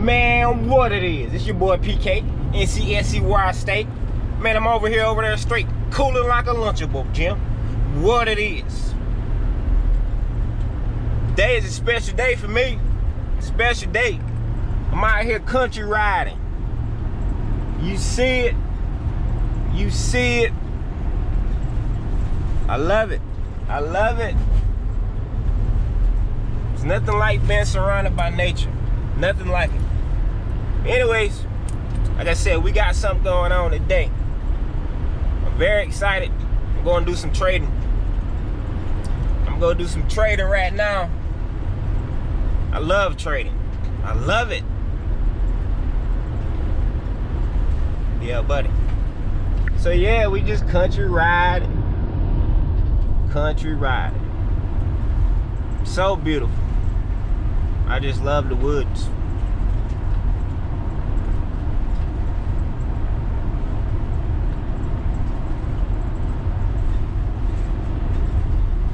Man, what it is? It's your boy PK, NCSCY State. Man, I'm over there straight cooling like a Lunchable, Jim. What it is? Today is a special day for me. Special day. I'm out here country riding. You see it. You see it. I love it. I love it. There's nothing like being surrounded by nature. Nothing like it. Anyways, like I said, we got something going on today. I'm very excited. I'm going to do some trading. I'm going to do some trading right now. I love trading. I love it. Yeah, buddy. So yeah, we just country riding. Country riding. So beautiful. I just love the woods.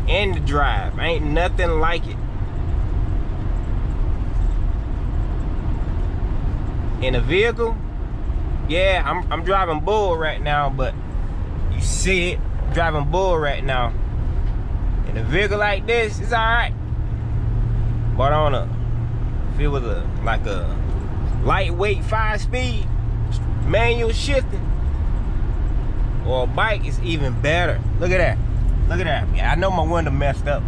And the drive. Ain't nothing like it. In a vehicle, yeah, I'm driving bull right now, but you see it, I'm driving bull right now. In a vehicle like this, it's alright. But on a, if it was like a lightweight 5-speed manual shifting or a bike, it's even better. Look at that. Look at that. Yeah, I know my window messed up.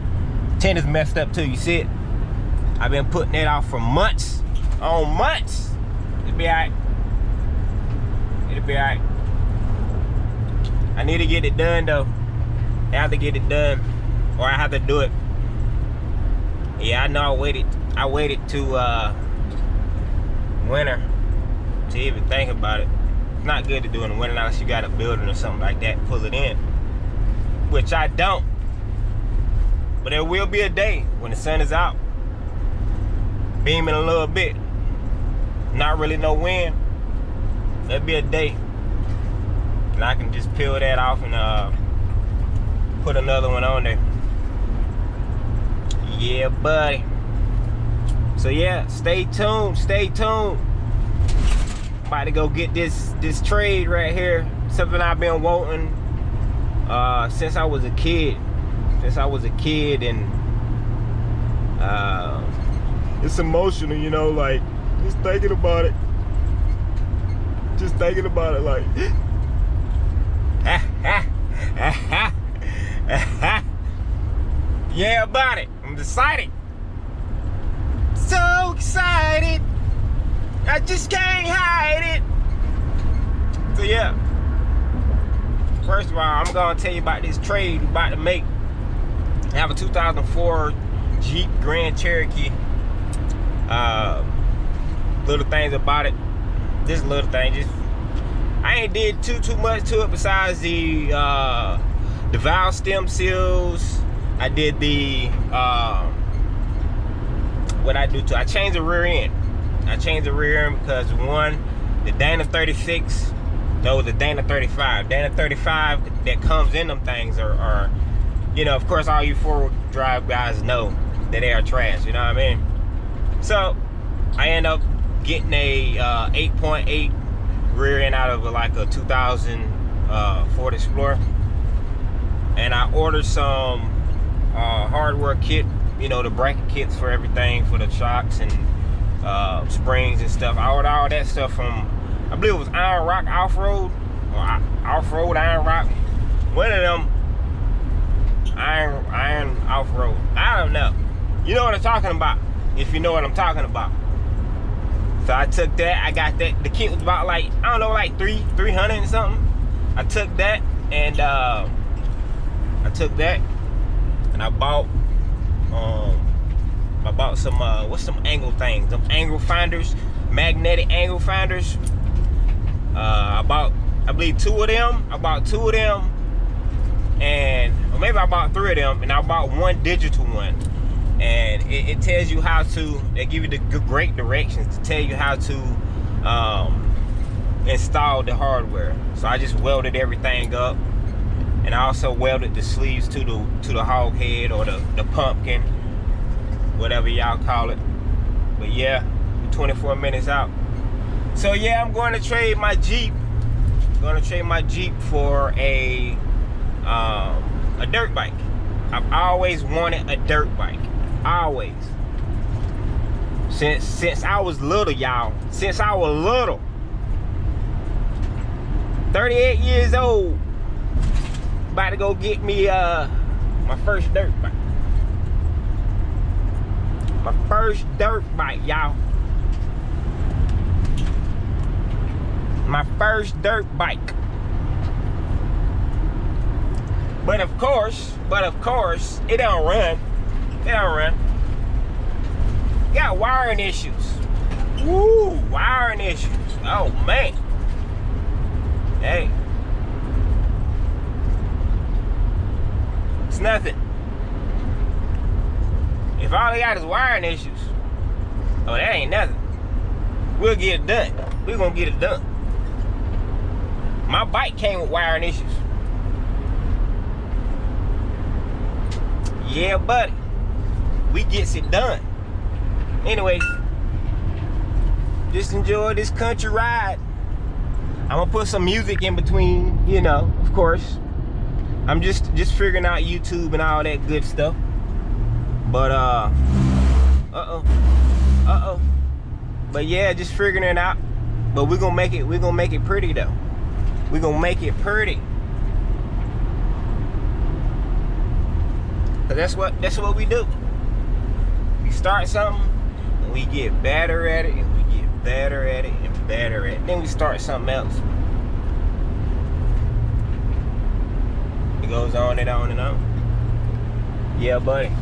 Tent is messed up too, you see it? I've been putting it out for months. On months. It'll be alright. It'll be alright. I need to get it done though. I have to get it done. Or I have to do it. Yeah, I know I waited to winter to even think about it. It's not good to do in the winter unless you got a building or something like that, pull it in. Which I don't. But there will be a day when the sun is out, beaming a little bit, not really no wind. There'll be a day and I can just peel that off and put another one on there. Yeah, buddy. So yeah, stay tuned, stay tuned. About to go get this trade right here. Something I've been wanting since I was a kid. And it's emotional, you know, like just thinking about it. Like yeah, about it. I'm excited. So excited. I just can't hide it. So yeah. First of all, I'm gonna tell you about this trade we're about to make. I have a 2004 Jeep Grand Cherokee. Little things about it. This little thing, just I ain't did too much to it besides the valve stem seals. I did the what I do to I changed the rear end. I changed the rear end because one, the Dana 36, no, the Dana 35. Dana 35 that comes in them things are, you know, of course all you 4-wheel drive guys know that they are trash, you know what I mean? So I end up getting a 8.8 rear end out of like a 2000 Ford Explorer, and I ordered some hardware kit, you know, the bracket kits for everything, for the shocks and springs and stuff. I ordered all that stuff from, I believe it was Iron Rock Off-Road, or Off-Road Iron Rock, one of them. Iron Off-Road, I don't know. You know what I'm talking about, if you know what I'm talking about. So I took that, I got that, the kit was about like, I don't know, like 300 and something. I took that and I bought some what's some angle things, some angle finders, magnetic angle finders. I believe 2 of them. I bought 2 of them, and or maybe I bought 3 of them, and I bought 1 digital one. And it tells you how to, they give you the great directions to tell you how to install the hardware. So I just welded everything up, and I also welded the sleeves to the hog head or the pumpkin, whatever y'all call it. But yeah, We're 24 minutes out. So yeah, I'm going to trade my Jeep. I'm going to trade my Jeep for a dirt bike. I've always wanted a dirt bike. Always. Since I was little, y'all. Since I was little. 38 years old. About to go get me my first dirt bike. My first dirt bike, y'all. My first dirt bike. But of course, it don't run. It don't run. Got wiring issues. Woo, wiring issues. Oh man. Hey. It's nothing. If all they got is wiring issues, oh, that ain't nothing. We'll get it done. We're gonna get it done. My bike came with wiring issues. Yeah, buddy. We gets it done. Anyways, just enjoy this country ride. I'm gonna put some music in between, you know, of course. I'm just figuring out YouTube and all that good stuff. But but yeah, just figuring it out. But we're gonna make it pretty though. We're gonna make it pretty. Cause that's what we do. We start something and we get better at it, and we get better at it and better at it. Then we start something else. It goes on and on and on. Yeah, buddy.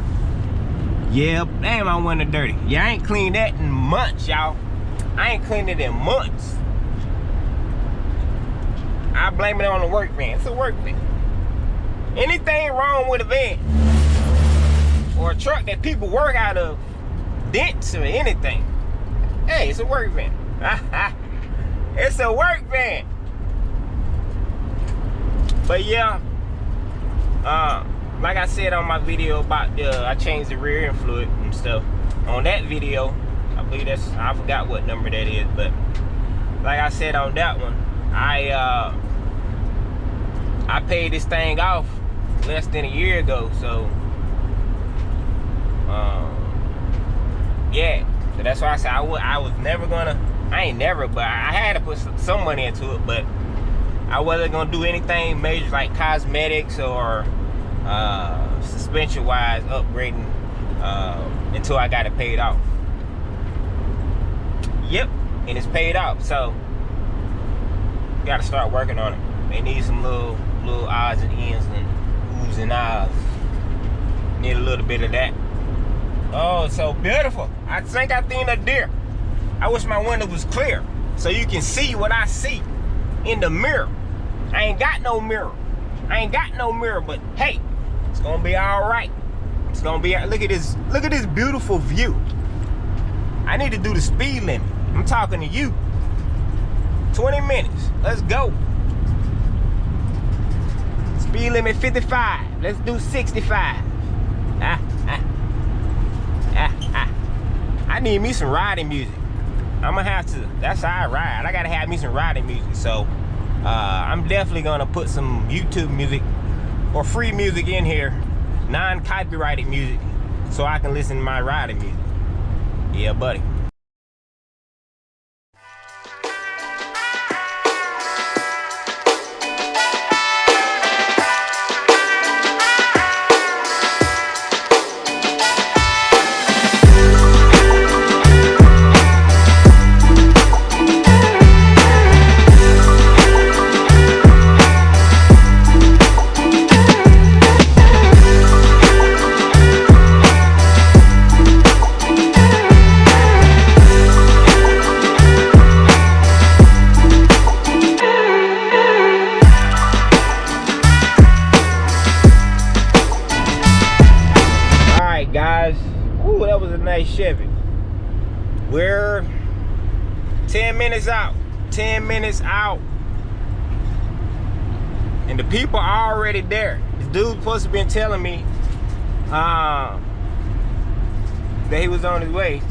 Yeah, damn, I went dirty. Yeah, I ain't cleaned that in months, y'all. I ain't cleaned it in months. I blame it on the work van. It's a work van. Anything wrong with a van or a truck that people work out of, dents or anything, hey, it's a work van. It's a work van. But yeah, like I said on my video about I changed the rear end fluid and stuff. On that video, I believe I forgot what number that is, but like I said on that one, I paid this thing off less than a year ago, so yeah. So that's why I said I was never gonna, I ain't never, but I had to put some money into it, but I wasn't gonna do anything major like cosmetics or suspension wise upgrading until I got it paid off. Yep, and it's paid off, so gotta start working on it. They need some little odds and ends and oohs and ahs. Need a little bit of that. Oh, it's so beautiful. I think I seen a deer. I wish my window was clear so you can see what I see in the mirror. I ain't got no mirror. But hey, it's gonna be all right. It's gonna be. Look at this beautiful view. I need to do the speed limit. I'm talking to you. 20 minutes. Let's go. Speed limit 55. Let's do 65. I need me some riding music. I'm gonna have to. That's how I ride. I gotta have me some riding music. So I'm definitely gonna put some YouTube music or free music in here, non-copyrighted music, so I can listen to my riding music. Yeah, buddy. Guys, ooh, that was a nice Chevy. We're 10 minutes out. 10 minutes out. And the people are already there. This dude supposed to been telling me that he was on his way.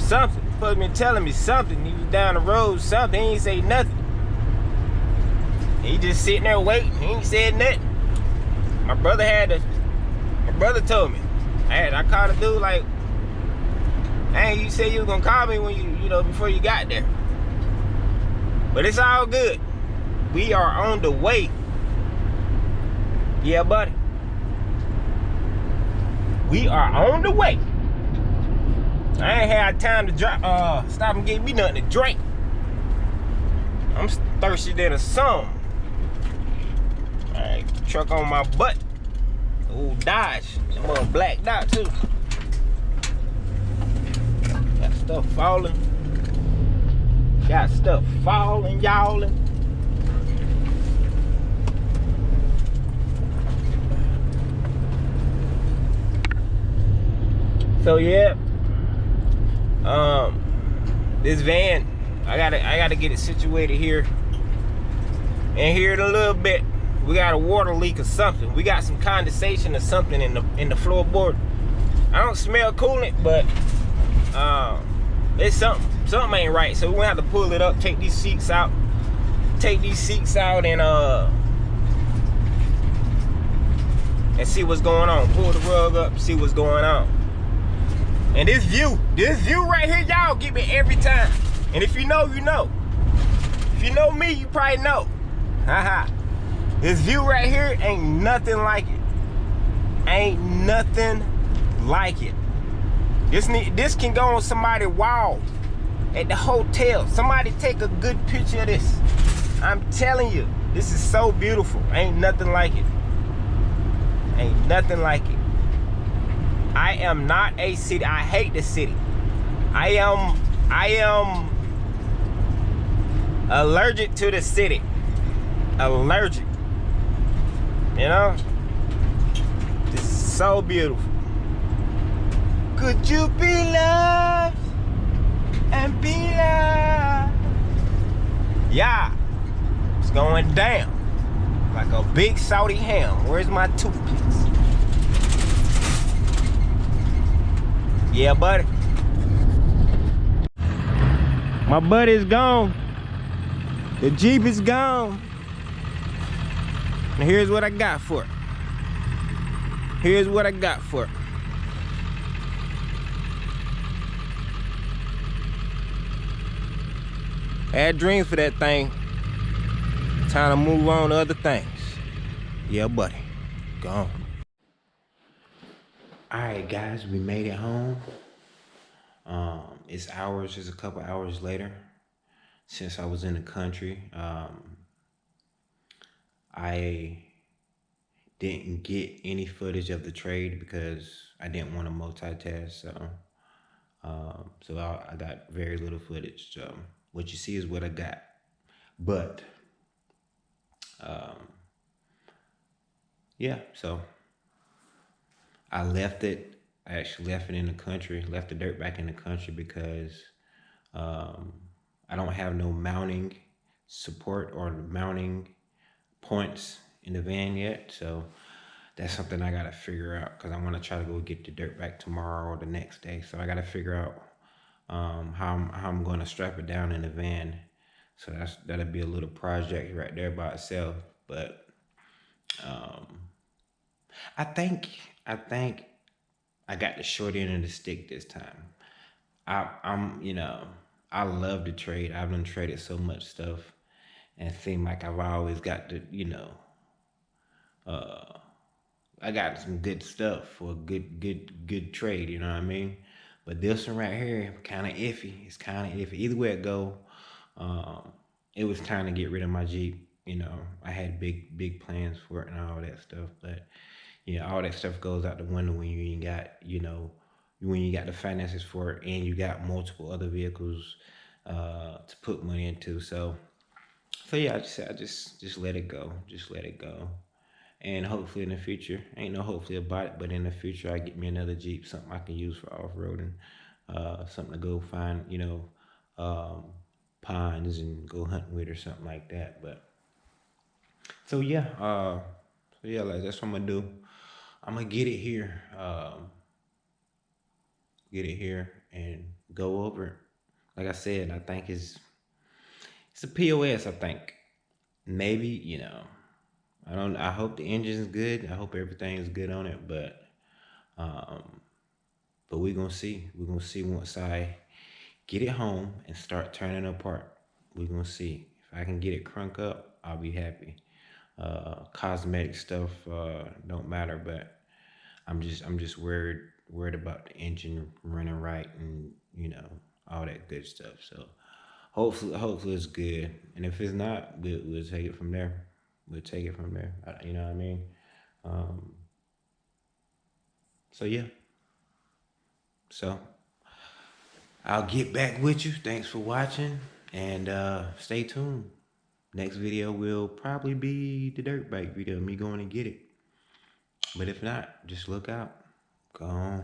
something. He supposed to be telling me something. He was down the road, something. He ain't say nothing. He just sitting there waiting. He ain't said nothing. My brother told me. I called a dude like, hey, you said you was gonna call me when you know, before you got there. But it's all good. We are on the way. Yeah, buddy. We are on the way. I ain't had time to stop and get me nothing to drink. I'm thirsty than a song. Alright, truck on my butt. Old Dodge. That mother blacked out too. Got stuff falling. Got stuff falling, y'allin'. So yeah, this van, I gotta get it situated here. And here in a little bit, we got a water leak or something. We got some condensation or something in the floorboard. I don't smell coolant, but it's something ain't right. So we're gonna have to pull it up, take these seats out, and see what's going on. Pull the rug up, see what's going on. And this view right here, y'all get me every time. And if you know, you know. If you know me, you probably know. Haha. This view right here ain't nothing like it. Ain't nothing like it. This can go on somebody's wall at the hotel. Somebody take a good picture of this. I'm telling you, this is so beautiful. Ain't nothing like it. Ain't nothing like it. I am not a city. I hate the city. I am allergic to the city. Allergic. You know? This is so beautiful. Could you be loved and be loved? Yeah. It's going down like a big Saudi ham. Where's my toothpicks? Yeah, buddy. My buddy's gone. The Jeep is gone. And here's what I got for it. Here's what I got for it. I had dreams for that thing. Time to move on to other things. Yeah, buddy. Gone. Alright guys, we made it home. It's a couple hours later since I was in the country. I didn't get any footage of the trade because I didn't want to multitask. So I got very little footage. So what you see is what I got. But yeah, so I left it. I actually left it in the country, left the dirt back in the country because I don't have no mounting support or mounting points in the van yet. So that's something I gotta figure out because I want to try to go get the dirt back tomorrow or the next day. So I gotta figure out how I'm going to strap it down in the van. So that'll be a little project right there by itself. But I think I got the short end of the stick this time. I'm you know, I love to trade. I've been traded so much stuff and seem like I've always got to, you know, I got some good stuff for a good trade, you know what I mean? But this one right here, kind of iffy. It's kind of iffy. Either way it go, it was time to get rid of my Jeep. You know, I had big plans for it and all that stuff, but you know, all that stuff goes out the window when you ain't got, you know, when you got the finances for it and you got multiple other vehicles to put money into. So yeah, I just let it go. Just let it go. And hopefully in the future, ain't no hopefully about it, but in the future I get me another Jeep, something I can use for off-roading, something to go find, you know, ponds and go hunting with or something like that. But so yeah, like that's what I'm gonna do. I'm gonna get it here, and go over it. Like I said, I think it's a POS. I think maybe I hope the engine's good. I hope everything's good on it, um, but we're gonna see. We're gonna see once I get it home and start turning it apart. We're gonna see if I can get it crunk up. I'll be happy. Cosmetic stuff don't matter, but I'm just worried about the engine running right and all that good stuff. So hopefully it's good, and if it's not, we'll take it from there. We'll take it from there. You know what I mean? Um, so yeah. So I'll get back with you. Thanks for watching, and stay tuned. Next video will probably be the dirt bike video, me going to get it. But if not, just look out. Go on.